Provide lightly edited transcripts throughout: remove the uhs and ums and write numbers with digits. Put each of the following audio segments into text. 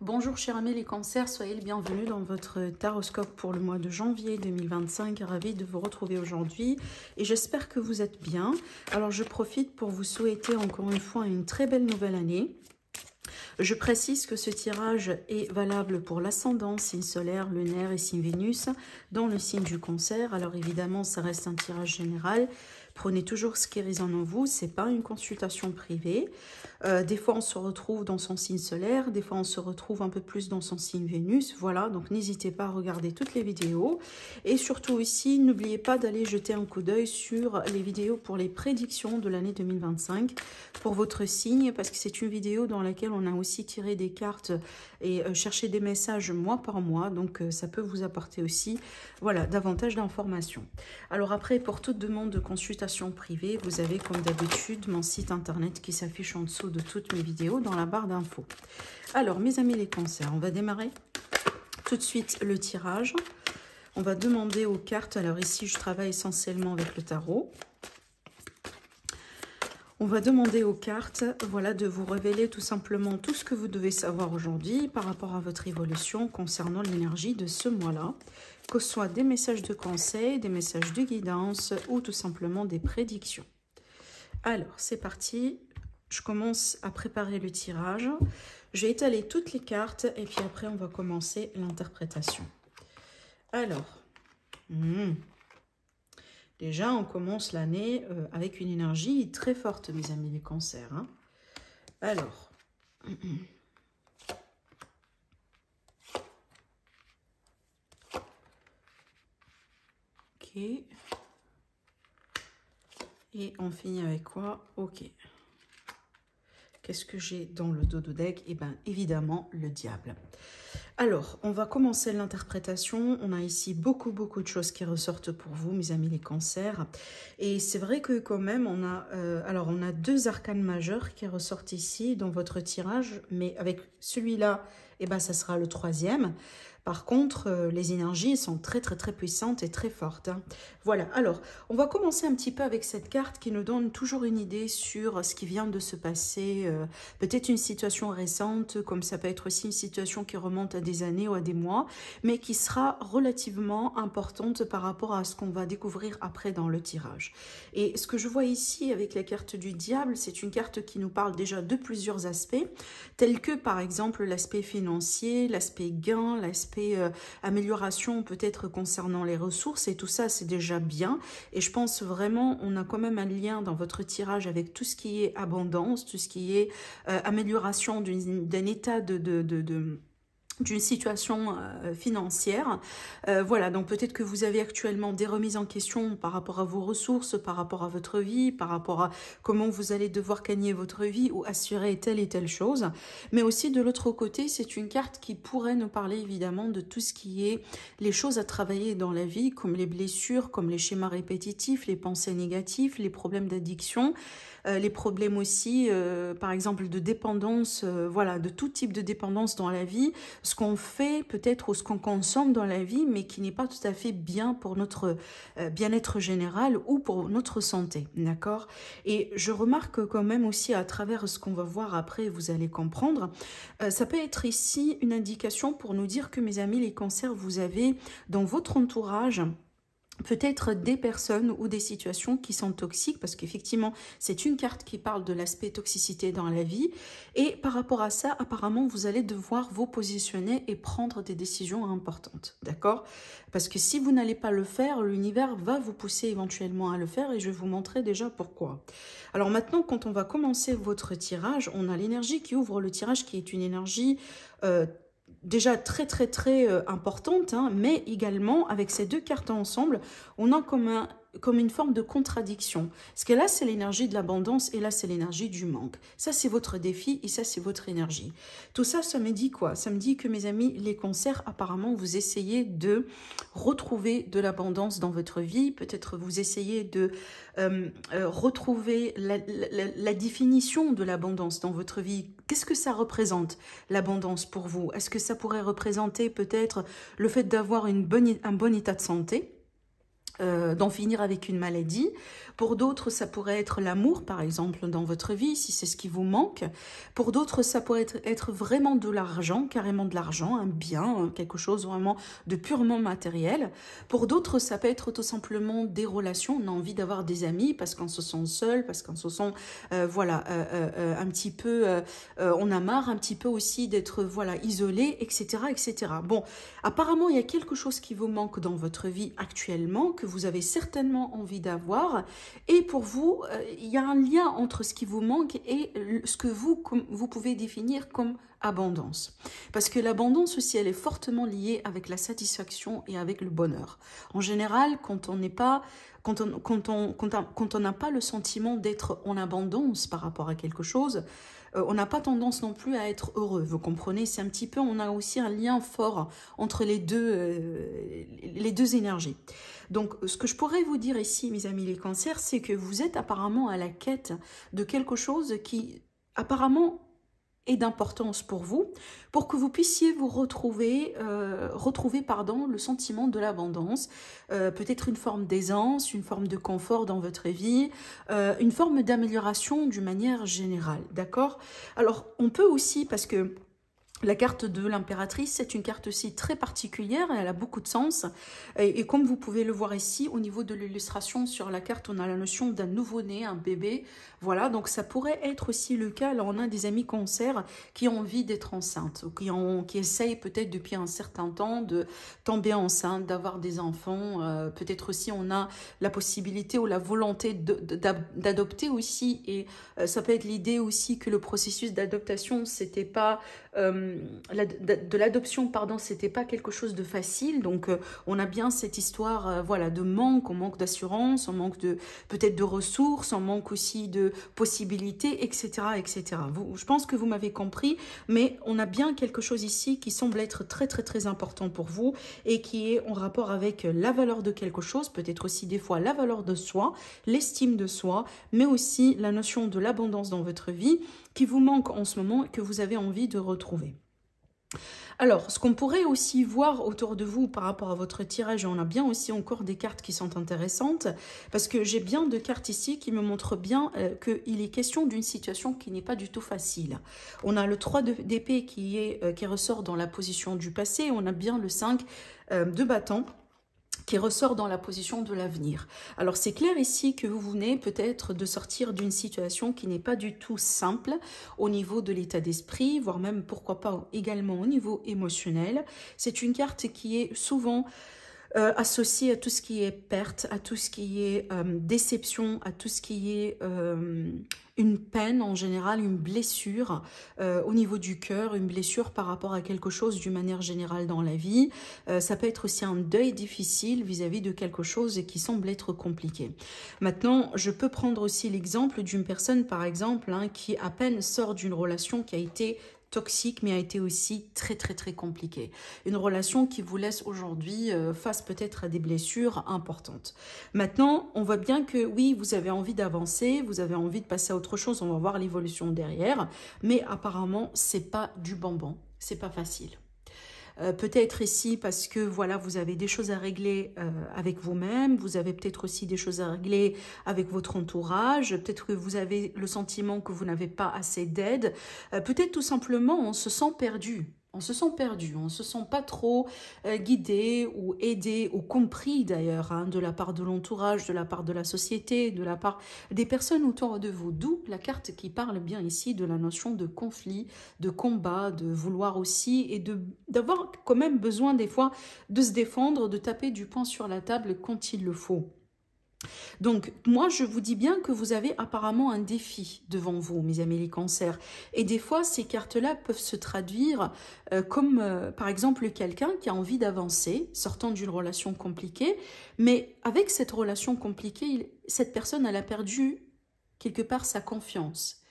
Bonjour chers amis les cancers, soyez les bienvenus dans votre taroscope pour le mois de janvier 2025. Ravi de vous retrouver aujourd'hui et j'espère que vous êtes bien. Alors je profite pour vous souhaiter encore une fois une très belle nouvelle année. Je précise que ce tirage est valable pour l'ascendant, signe solaire, lunaire et signe Vénus dans le signe du Cancer. Alors évidemment, ça reste un tirage général. Prenez toujours ce qui résonne en vous, c'est pas une consultation privée. Des fois, on se retrouve dans son signe solaire, des fois, on se retrouve un peu plus dans son signe Vénus. Voilà, donc n'hésitez pas à regarder toutes les vidéos. Et surtout ici, n'oubliez pas d'aller jeter un coup d'œil sur les vidéos pour les prédictions de l'année 2025 pour votre signe, parce que c'est une vidéo dans laquelle on a aussi tiré des cartes et cherché des messages mois par mois. Donc, ça peut vous apporter aussi, voilà, davantage d'informations. Alors après, pour toute demande de consultation privée, vous avez comme d'habitude mon site internet qui s'affiche en dessous de toutes mes vidéos dans la barre d'infos. Alors mes amis les cancers, on va démarrer tout de suite le tirage. On va demander aux cartes, alors ici je travaille essentiellement avec le tarot. On va demander aux cartes, voilà, de vous révéler tout simplement tout ce que vous devez savoir aujourd'hui par rapport à votre évolution concernant l'énergie de ce mois-là, que ce soit des messages de conseil, des messages de guidance ou tout simplement des prédictions. Alors, c'est parti. Je commence à préparer le tirage. Je vais étaler toutes les cartes et puis après, on va commencer l'interprétation. Alors, déjà, on commence l'année avec une énergie très forte, mes amis les cancers. Hein. Alors, ok. Et on finit avec quoi? Ok. Qu'est-ce que j'ai dans le dos de deck? Eh bien, évidemment, le diable. Alors, on va commencer l'interprétation. On a ici beaucoup de choses qui ressortent pour vous, mes amis les cancers. Et c'est vrai que quand même, on a deux arcanes majeures qui ressortent ici dans votre tirage. Mais avec celui-là, eh ben, ça sera le troisième. Par contre, les énergies sont très puissantes et très fortes. Hein. Voilà, alors, on va commencer un petit peu avec cette carte qui nous donne toujours une idée sur ce qui vient de se passer. Peut-être une situation récente, comme ça peut être aussi une situation qui remonte à des années ou à des mois, mais qui sera relativement importante par rapport à ce qu'on va découvrir après dans le tirage. Et ce que je vois ici avec la carte du diable, c'est une carte qui nous parle déjà de plusieurs aspects, tels que par exemple l'aspect financier, l'aspect gain, l'aspect amélioration peut-être concernant les ressources, et tout ça c'est déjà bien. Et je pense vraiment on a quand même un lien dans votre tirage avec tout ce qui est abondance, tout ce qui est amélioration d'un état d'une situation financière. Voilà, donc peut-être que vous avez actuellement des remises en question par rapport à vos ressources, par rapport à votre vie, par rapport à comment vous allez devoir gagner votre vie ou assurer telle et telle chose. Mais aussi de l'autre côté, c'est une carte qui pourrait nous parler évidemment de tout ce qui est les choses à travailler dans la vie, comme les blessures, comme les schémas répétitifs, les pensées négatives, les problèmes d'addiction, les problèmes aussi, par exemple, de dépendance, voilà, de tout type de dépendance dans la vie, ce qu'on fait peut-être ou ce qu'on consomme dans la vie, mais qui n'est pas tout à fait bien pour notre bien-être général ou pour notre santé, d'accord? Et je remarque quand même aussi à travers ce qu'on va voir après, vous allez comprendre, ça peut être ici une indication pour nous dire que, mes amis les cancers, vous avez dans votre entourage peut-être des personnes ou des situations qui sont toxiques, parce qu'effectivement, c'est une carte qui parle de l'aspect toxicité dans la vie. Et par rapport à ça, apparemment, vous allez devoir vous positionner et prendre des décisions importantes, d'accord? Parce que si vous n'allez pas le faire, l'univers va vous pousser éventuellement à le faire, et je vais vous montrer déjà pourquoi. Alors maintenant, quand on va commencer votre tirage, on a l'énergie qui ouvre le tirage, qui est une énergie déjà très importante, hein, mais également avec ces deux cartes ensemble, on a comme une forme de contradiction. Parce que là, c'est l'énergie de l'abondance et là, c'est l'énergie du manque. Ça, c'est votre défi et ça, c'est votre énergie. Tout ça, ça me dit quoi? Ça me dit que, mes amis, les cancers, apparemment, vous essayez de retrouver de l'abondance dans votre vie. Peut-être vous essayez de retrouver la définition de l'abondance dans votre vie. Qu'est-ce que ça représente, l'abondance pour vous? Est-ce que ça pourrait représenter peut-être le fait d'avoir un bon état de santé? d'en finir avec une maladie. Pour d'autres, ça pourrait être l'amour, par exemple, dans votre vie, si c'est ce qui vous manque. Pour d'autres, ça pourrait être vraiment de l'argent, carrément de l'argent, un bien, quelque chose vraiment de purement matériel. Pour d'autres, ça peut être tout simplement des relations. On a envie d'avoir des amis parce qu'on se sent seul, parce qu'on se sent, voilà, un petit peu, on a marre un petit peu aussi d'être, voilà, isolé, etc., etc. Bon, apparemment, il y a quelque chose qui vous manque dans votre vie actuellement, que vous avez certainement envie d'avoir. Et pour vous, il y a un lien entre ce qui vous manque et ce que vous pouvez définir comme abondance. Parce que l'abondance aussi, elle est fortement liée avec la satisfaction et avec le bonheur. En général, quand on n'est pas... Quand on n'a pas le sentiment d'être en abondance par rapport à quelque chose, on n'a pas tendance non plus à être heureux. Vous comprenez, c'est un petit peu, on a aussi un lien fort entre les deux énergies. Donc, ce que je pourrais vous dire ici, mes amis les cancers, c'est que vous êtes apparemment à la quête de quelque chose qui, apparemment, est d'importance pour vous, pour que vous puissiez vous retrouver le sentiment de l'abondance, peut-être une forme d'aisance, une forme de confort dans votre vie, une forme d'amélioration d'une manière générale, d'accord? Alors, on peut aussi, parce que la carte de l'impératrice, c'est une carte aussi très particulière, elle a beaucoup de sens. Et comme vous pouvez le voir ici, au niveau de l'illustration sur la carte, on a la notion d'un nouveau-né, un bébé. Voilà, donc ça pourrait être aussi le cas. Là, on a des amis cancers qui ont envie d'être enceintes, qui essayent peut-être depuis un certain temps de tomber enceinte, d'avoir des enfants. Peut-être aussi on a la possibilité ou la volonté d'adopter aussi. Et ça peut être l'idée aussi que le processus d'adoption, c'était pas... de l'adoption, pardon, c'était pas quelque chose de facile, donc on a bien cette histoire, voilà, de manque, on manque d'assurance, on manque de peut-être de ressources, on manque aussi de possibilités, etc., etc. Je pense que vous m'avez compris, mais on a bien quelque chose ici qui semble être très, très, très important pour vous et qui est en rapport avec la valeur de quelque chose, peut-être aussi des fois la valeur de soi, l'estime de soi, mais aussi la notion de l'abondance dans votre vie qui vous manque en ce moment et que vous avez envie de retrouver. Alors, ce qu'on pourrait aussi voir autour de vous par rapport à votre tirage, et on a bien aussi encore des cartes qui sont intéressantes, parce que j'ai bien de cartes ici qui me montrent bien qu'il est question d'une situation qui n'est pas du tout facile. On a le 3 d'épée qui ressort dans la position du passé, on a bien le 5 de bâton qui ressort dans la position de l'avenir. Alors c'est clair ici que vous venez peut-être de sortir d'une situation qui n'est pas du tout simple au niveau de l'état d'esprit, voire même pourquoi pas également au niveau émotionnel. C'est une carte qui est souvent associée à tout ce qui est perte, à tout ce qui est déception, à tout ce qui est une peine en général, une blessure au niveau du cœur, une blessure par rapport à quelque chose d'une manière générale dans la vie. Ça peut être aussi un deuil difficile vis-à-vis de quelque chose qui semble être compliqué. Maintenant, je peux prendre aussi l'exemple d'une personne, par exemple, qui à peine sort d'une relation qui a été toxique, mais a été aussi très, très, très compliquée. Une relation qui vous laisse aujourd'hui face peut-être à des blessures importantes. Maintenant, on voit bien que oui, vous avez envie d'avancer, vous avez envie de passer à autre chose, on va voir l'évolution derrière, mais apparemment, c'est pas du bonbon, c'est pas facile. Peut-être ici parce que voilà, vous avez des choses à régler avec vous-même, vous avez peut-être aussi des choses à régler avec votre entourage, peut-être que vous avez le sentiment que vous n'avez pas assez d'aide, peut-être tout simplement on se sent perdu. On se sent perdu, on ne se sent pas trop guidé ou aidé ou compris d'ailleurs de la part de l'entourage, de la part de la société, de la part des personnes autour de vous. D'où la carte qui parle bien ici de la notion de conflit, de combat, de vouloir aussi et d'avoir quand même besoin des fois de se défendre, de taper du poing sur la table quand il le faut. Donc, moi, je vous dis bien que vous avez apparemment un défi devant vous, mes amis les cancers. Et des fois, ces cartes-là peuvent se traduire comme, par exemple, quelqu'un qui a envie d'avancer, sortant d'une relation compliquée. Mais avec cette relation compliquée, cette personne, elle a perdu quelque part sa confiance,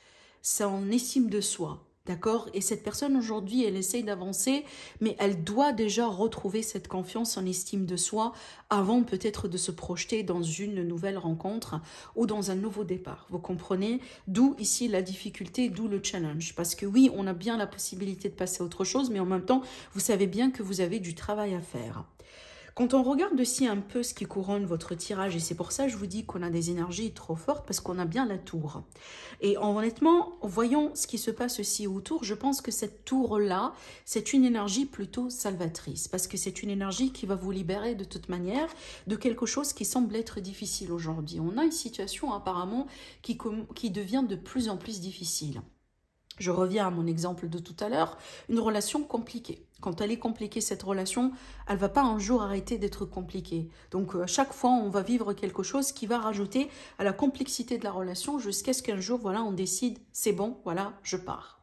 son estime de soi. D'accord? Et cette personne aujourd'hui, elle essaye d'avancer, mais elle doit déjà retrouver cette confiance en estime de soi avant peut-être de se projeter dans une nouvelle rencontre ou dans un nouveau départ. Vous comprenez? D'où ici la difficulté, d'où le challenge. Parce que oui, on a bien la possibilité de passer à autre chose, mais en même temps, vous savez bien que vous avez du travail à faire. Quand on regarde aussi un peu ce qui couronne votre tirage, et c'est pour ça que je vous dis qu'on a des énergies trop fortes, parce qu'on a bien la tour. Et honnêtement, voyons ce qui se passe aussi autour, je pense que cette tour-là, c'est une énergie plutôt salvatrice, parce que c'est une énergie qui va vous libérer de toute manière de quelque chose qui semble être difficile aujourd'hui. On a une situation apparemment qui devient de plus en plus difficile. Je reviens à mon exemple de tout à l'heure, une relation compliquée. Quand elle est compliquée, cette relation, elle ne va pas un jour arrêter d'être compliquée. Donc, à chaque fois, on va vivre quelque chose qui va rajouter à la complexité de la relation jusqu'à ce qu'un jour, voilà, on décide, c'est bon, voilà, je pars.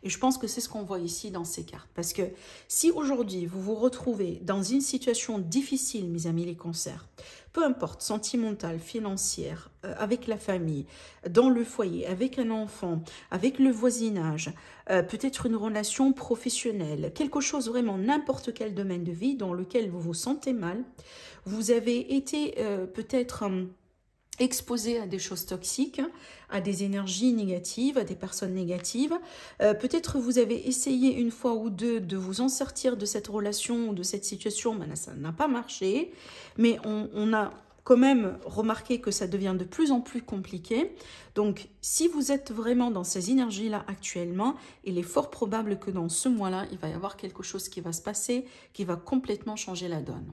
Et je pense que c'est ce qu'on voit ici dans ces cartes. Parce que si aujourd'hui, vous vous retrouvez dans une situation difficile, mes amis les cancers, peu importe, sentimentale, financière, avec la famille, dans le foyer, avec un enfant, avec le voisinage, peut-être une relation professionnelle, quelque chose vraiment, n'importe quel domaine de vie dans lequel vous vous sentez mal, vous avez été peut-être exposé à des choses toxiques, à des énergies négatives, à des personnes négatives. Peut-être vous avez essayé une fois ou deux de vous en sortir de cette relation ou de cette situation, mais là, ça n'a pas marché. Mais on a quand même remarqué que ça devient de plus en plus compliqué. Donc, si vous êtes vraiment dans ces énergies-là actuellement, il est fort probable que dans ce mois-là, il va y avoir quelque chose qui va se passer, qui va complètement changer la donne.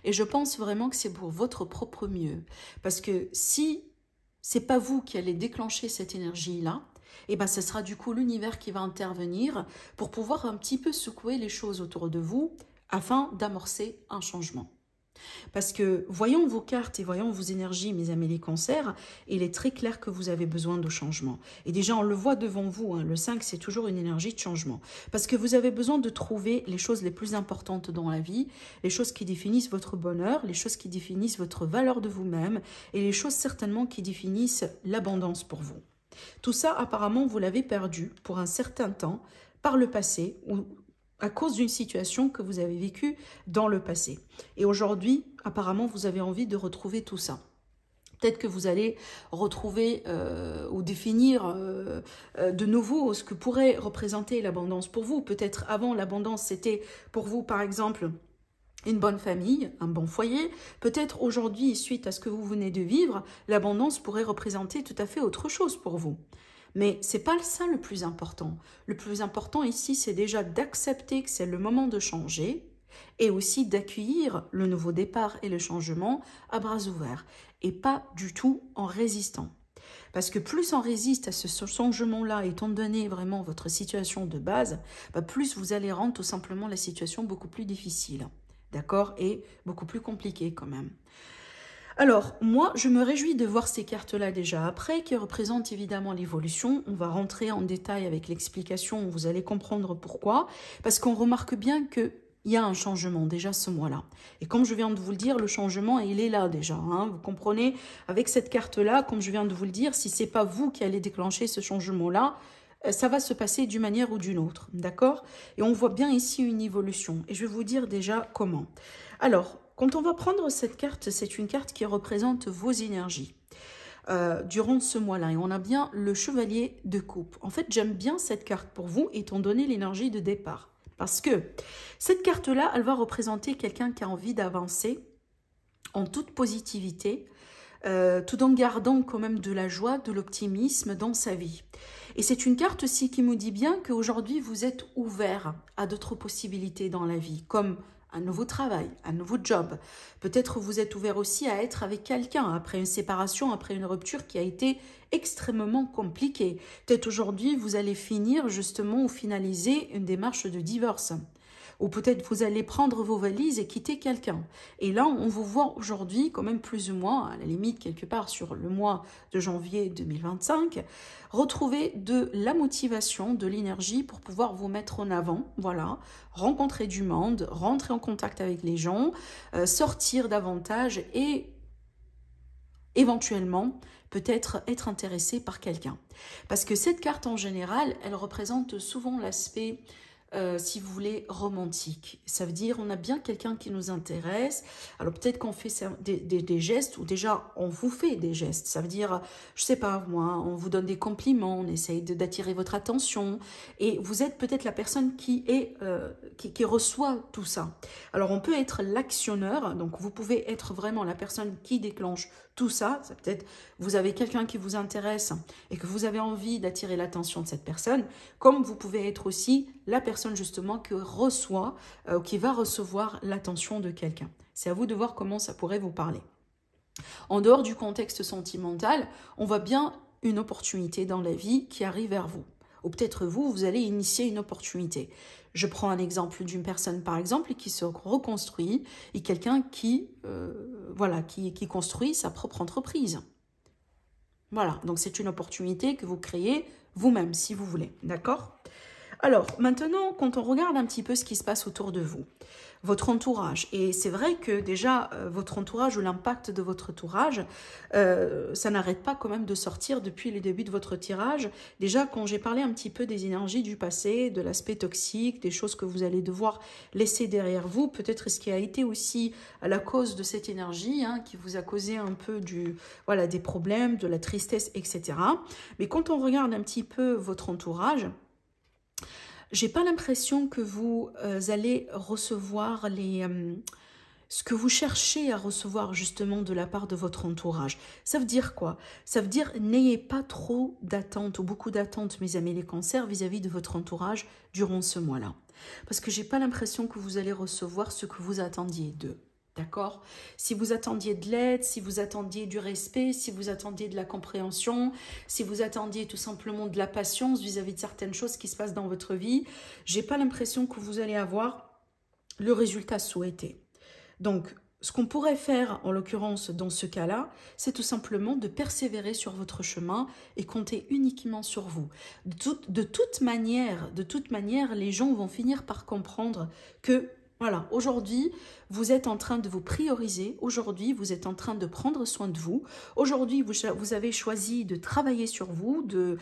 Et je pense vraiment que c'est pour votre propre mieux. Parce que si c'est pas vous qui allez déclencher cette énergie-là, et ben ce sera du coup l'univers qui va intervenir pour pouvoir un petit peu secouer les choses autour de vous afin d'amorcer un changement. Parce que voyons vos cartes et voyons vos énergies, mes amis les cancers, il est très clair que vous avez besoin de changement. Et déjà, on le voit devant vous, hein, le 5, c'est toujours une énergie de changement. Parce que vous avez besoin de trouver les choses les plus importantes dans la vie, les choses qui définissent votre bonheur, les choses qui définissent votre valeur de vous-même et les choses certainement qui définissent l'abondance pour vous. Tout ça, apparemment, vous l'avez perdu pour un certain temps par le passé ou à cause d'une situation que vous avez vécue dans le passé. Et aujourd'hui, apparemment, vous avez envie de retrouver tout ça. Peut-être que vous allez retrouver ou définir de nouveau ce que pourrait représenter l'abondance pour vous. Peut-être avant, l'abondance, c'était pour vous, par exemple, une bonne famille, un bon foyer. Peut-être aujourd'hui, suite à ce que vous venez de vivre, l'abondance pourrait représenter tout à fait autre chose pour vous. Mais ce n'est pas ça le plus important. Le plus important ici, c'est déjà d'accepter que c'est le moment de changer et aussi d'accueillir le nouveau départ et le changement à bras ouverts et pas du tout en résistant. Parce que plus on résiste à ce changement-là, étant donné vraiment votre situation de base, plus vous allez rendre tout simplement la situation beaucoup plus difficile. D'accord? Et beaucoup plus compliquée quand même. Alors, moi, je me réjouis de voir ces cartes-là déjà après, qui représentent évidemment l'évolution. On va rentrer en détail avec l'explication, vous allez comprendre pourquoi. Parce qu'on remarque bien qu'il y a un changement déjà ce mois-là. Et comme je viens de vous le dire, le changement, il est là déjà. Hein. Vous comprenez, avec cette carte-là, comme je viens de vous le dire, si ce n'est pas vous qui allez déclencher ce changement-là, ça va se passer d'une manière ou d'une autre. D'accord? Et on voit bien ici une évolution. Et je vais vous dire déjà comment. Alors, quand on va prendre cette carte, c'est une carte qui représente vos énergies durant ce mois-là. Et on a bien le chevalier de coupe. En fait, j'aime bien cette carte pour vous, étant donné l'énergie de départ. Parce que cette carte-là, elle va représenter quelqu'un qui a envie d'avancer en toute positivité, tout en gardant quand même de la joie, de l'optimisme dans sa vie. Et c'est une carte aussi qui nous dit bien qu'aujourd'hui, vous êtes ouvert à d'autres possibilités dans la vie, comme un nouveau travail, un nouveau job. Peut-être vous êtes ouvert aussi à être avec quelqu'un après une séparation, après une rupture qui a été extrêmement compliquée. Peut-être aujourd'hui, vous allez finir justement ou finaliser une démarche de divorce. Ou peut-être vous allez prendre vos valises et quitter quelqu'un. Et là, on vous voit aujourd'hui, quand même plus ou moins, à la limite quelque part sur le mois de janvier 2025, retrouver de la motivation, de l'énergie pour pouvoir vous mettre en avant, voilà, rencontrer du monde, rentrer en contact avec les gens, sortir davantage et éventuellement peut-être être intéressé par quelqu'un. Parce que cette carte en général, elle représente souvent l'aspect si vous voulez, romantique. Ça veut dire on a bien quelqu'un qui nous intéresse. Alors peut-être qu'on fait des gestes, ou déjà on vous fait des gestes. Ça veut dire, je sais pas moi, on vous donne des compliments, on essaye d'attirer votre attention. Et vous êtes peut-être la personne qui reçoit tout ça. Alors on peut être l'actionneur, donc vous pouvez être vraiment la personne qui déclenche tout ça. Ça peut-être, vous avez quelqu'un qui vous intéresse et que vous avez envie d'attirer l'attention de cette personne, comme vous pouvez être aussi la personne justement qui reçoit, qui va recevoir l'attention de quelqu'un. C'est à vous de voir comment ça pourrait vous parler. En dehors du contexte sentimental, on voit bien une opportunité dans la vie qui arrive vers vous. Ou peut-être vous allez initier une opportunité. Je prends un exemple d'une personne, par exemple, qui se reconstruit, et quelqu'un qui construit sa propre entreprise. Voilà, donc c'est une opportunité que vous créez vous-même, si vous voulez, d'accord ? Alors, maintenant, quand on regarde un petit peu ce qui se passe autour de vous, votre entourage, et c'est vrai que déjà, votre entourage ou l'impact de votre entourage, ça n'arrête pas quand même de sortir depuis le début de votre tirage. Déjà, quand j'ai parlé un petit peu des énergies du passé, de l'aspect toxique, des choses que vous allez devoir laisser derrière vous, peut-être ce qui a été aussi à la cause de cette énergie, qui vous a causé un peu des problèmes, de la tristesse, etc. Mais quand on regarde un petit peu votre entourage, j'ai pas l'impression que vous allez recevoir ce que vous cherchez à recevoir justement de la part de votre entourage. Ça veut dire quoi? Ça veut dire n'ayez pas trop d'attentes ou beaucoup d'attentes, mes amis les cancers, vis-à-vis de votre entourage durant ce mois-là. Parce que j'ai pas l'impression que vous allez recevoir ce que vous attendiez d'eux. D'accord? Si vous attendiez de l'aide, si vous attendiez du respect, si vous attendiez de la compréhension, si vous attendiez tout simplement de la patience vis-à-vis de certaines choses qui se passent dans votre vie, j'ai pas l'impression que vous allez avoir le résultat souhaité. Donc, ce qu'on pourrait faire, en l'occurrence dans ce cas-là, c'est tout simplement de persévérer sur votre chemin et compter uniquement sur vous. De toute manière, les gens vont finir par comprendre que voilà, aujourd'hui, vous êtes en train de vous prioriser. Aujourd'hui, vous êtes en train de prendre soin de vous. Aujourd'hui, vous avez choisi de travailler sur vous, de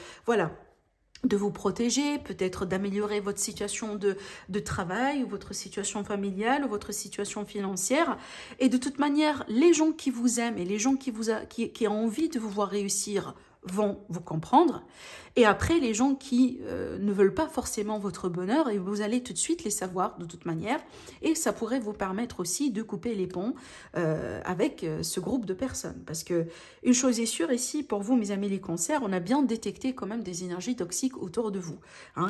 vous protéger, peut-être d'améliorer votre situation de travail, ou votre situation familiale, ou votre situation financière. Et de toute manière, les gens qui vous aiment et les gens qui ont envie de vous voir réussir vont vous comprendre. Et après, les gens qui ne veulent pas forcément votre bonheur, et vous allez tout de suite les savoir de toute manière. Et ça pourrait vous permettre aussi de couper les ponts avec ce groupe de personnes. Parce que une chose est sûre ici, pour vous, mes amis les cancers, on a bien détecté quand même des énergies toxiques autour de vous,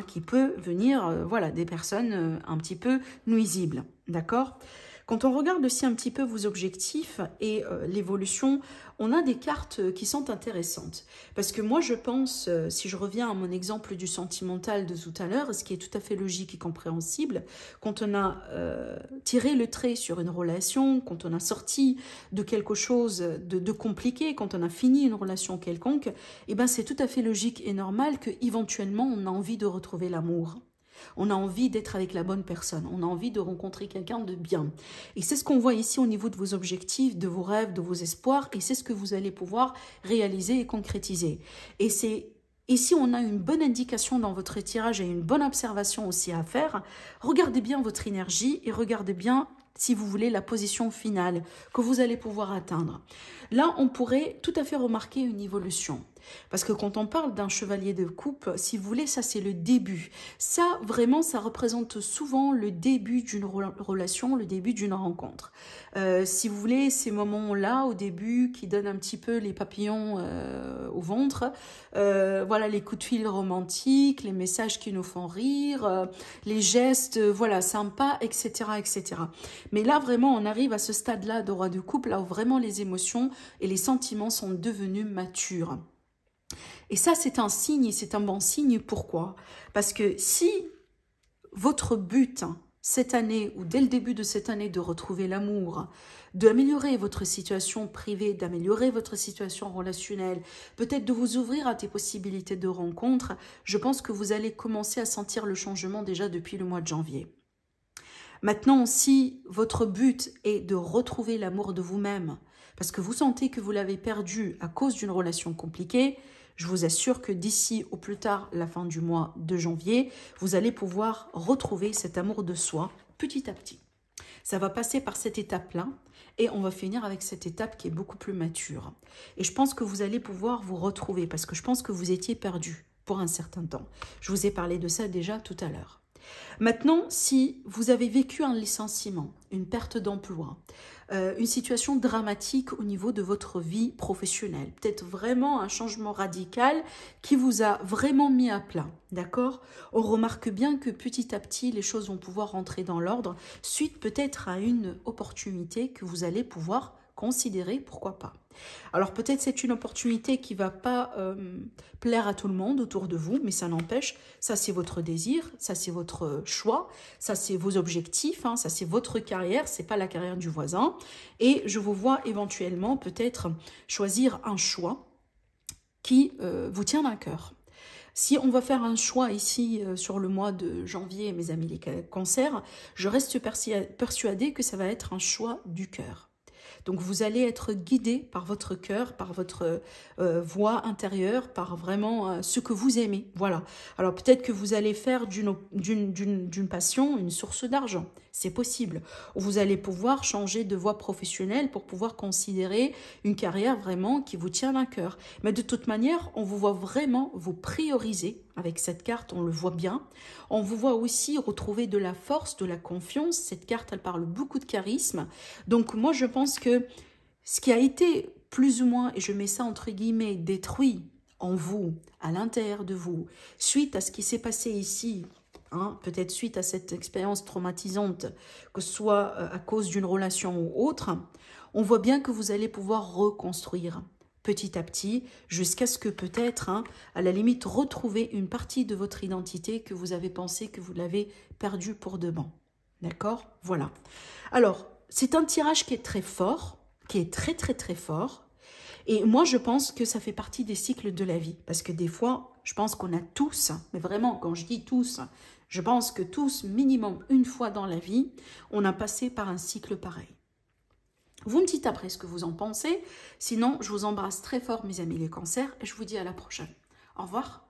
qui peut venir, des personnes un petit peu nuisibles. D'accord ? Quand on regarde aussi un petit peu vos objectifs et l'évolution, on a des cartes qui sont intéressantes. Parce que moi, je pense, si je reviens à mon exemple du sentimental de tout à l'heure, ce qui est tout à fait logique et compréhensible, quand on a tiré le trait sur une relation, quand on a sorti de quelque chose de compliqué, quand on a fini une relation quelconque, eh ben, c'est tout à fait logique et normal qu'éventuellement, on a envie de retrouver l'amour. On a envie d'être avec la bonne personne. On a envie de rencontrer quelqu'un de bien. Et c'est ce qu'on voit ici au niveau de vos objectifs, de vos rêves, de vos espoirs. Et c'est ce que vous allez pouvoir réaliser et concrétiser. Et si on a une bonne indication dans votre tirage et une bonne observation aussi à faire, regardez bien votre énergie et regardez bien, si vous voulez, la position finale que vous allez pouvoir atteindre. Là, on pourrait tout à fait remarquer une évolution. Parce que quand on parle d'un chevalier de coupe, si vous voulez, ça c'est le début. Ça, vraiment, ça représente souvent le début d'une relation, le début d'une rencontre. Si vous voulez, ces moments-là, au début, qui donnent un petit peu les papillons au ventre, les coups de fil romantiques, les messages qui nous font rire, les gestes, sympas, etc., etc. Mais là, vraiment, on arrive à ce stade-là de roi de coupe, là où vraiment les émotions et les sentiments sont devenus matures. Et ça, c'est un signe, c'est un bon signe. Pourquoi? Parce que si votre but cette année, ou dès le début de cette année, de retrouver l'amour, d'améliorer votre situation privée, d'améliorer votre situation relationnelle, peut-être de vous ouvrir à des possibilités de rencontre, je pense que vous allez commencer à sentir le changement déjà depuis le mois de janvier. Maintenant, si votre but est de retrouver l'amour de vous-même, parce que vous sentez que vous l'avez perdu à cause d'une relation compliquée, Je vous assure que d'ici au plus tard la fin du mois de janvier, vous allez pouvoir retrouver cet amour de soi petit à petit. Ça va passer par cette étape-là et on va finir avec cette étape qui est beaucoup plus mature. Et je pense que vous allez pouvoir vous retrouver parce que je pense que vous étiez perdu pour un certain temps. Je vous ai parlé de ça déjà tout à l'heure. Maintenant, si vous avez vécu un licenciement, une perte d'emploi, une situation dramatique au niveau de votre vie professionnelle, peut-être vraiment un changement radical qui vous a vraiment mis à plat, d'accord? On remarque bien que petit à petit, les choses vont pouvoir rentrer dans l'ordre, suite peut-être à une opportunité que vous allez pouvoir considérer, pourquoi pas. Alors peut-être c'est une opportunité qui ne va pas plaire à tout le monde autour de vous, mais ça n'empêche, ça c'est votre désir, ça c'est votre choix, ça c'est vos objectifs, hein, ça c'est votre carrière, c'est pas la carrière du voisin. Et je vous vois éventuellement peut-être choisir un choix qui vous tient à cœur. Si on va faire un choix ici sur le mois de janvier, mes amis les cancers, je reste persuadée que ça va être un choix du cœur. Donc vous allez être guidé par votre cœur, par votre voix intérieure, par vraiment ce que vous aimez. Voilà. Alors peut-être que vous allez faire d'une passion une source d'argent. C'est possible. Ou vous allez pouvoir changer de voie professionnelle pour pouvoir considérer une carrière vraiment qui vous tient à cœur. Mais de toute manière, on vous voit vraiment vous prioriser. Avec cette carte, on le voit bien. On vous voit aussi retrouver de la force, de la confiance. Cette carte, elle parle beaucoup de charisme. Donc moi, je pense que ce qui a été plus ou moins, et je mets ça entre guillemets, détruit en vous, à l'intérieur de vous, suite à ce qui s'est passé ici, hein, peut-être suite à cette expérience traumatisante, que ce soit à cause d'une relation ou autre, on voit bien que vous allez pouvoir reconstruire petit à petit, jusqu'à ce que peut-être, hein, à la limite, retrouver une partie de votre identité que vous avez pensé que vous l'avez perdue pour de bon. D'accord? Voilà. Alors, c'est un tirage qui est très fort, qui est très très très fort. Et moi, je pense que ça fait partie des cycles de la vie. Parce que des fois, je pense qu'on a tous, mais vraiment, quand je dis tous, je pense que tous, minimum une fois dans la vie, on a passé par un cycle pareil. Vous me dites après ce que vous en pensez. Sinon, je vous embrasse très fort, mes amis les cancers, et je vous dis à la prochaine. Au revoir.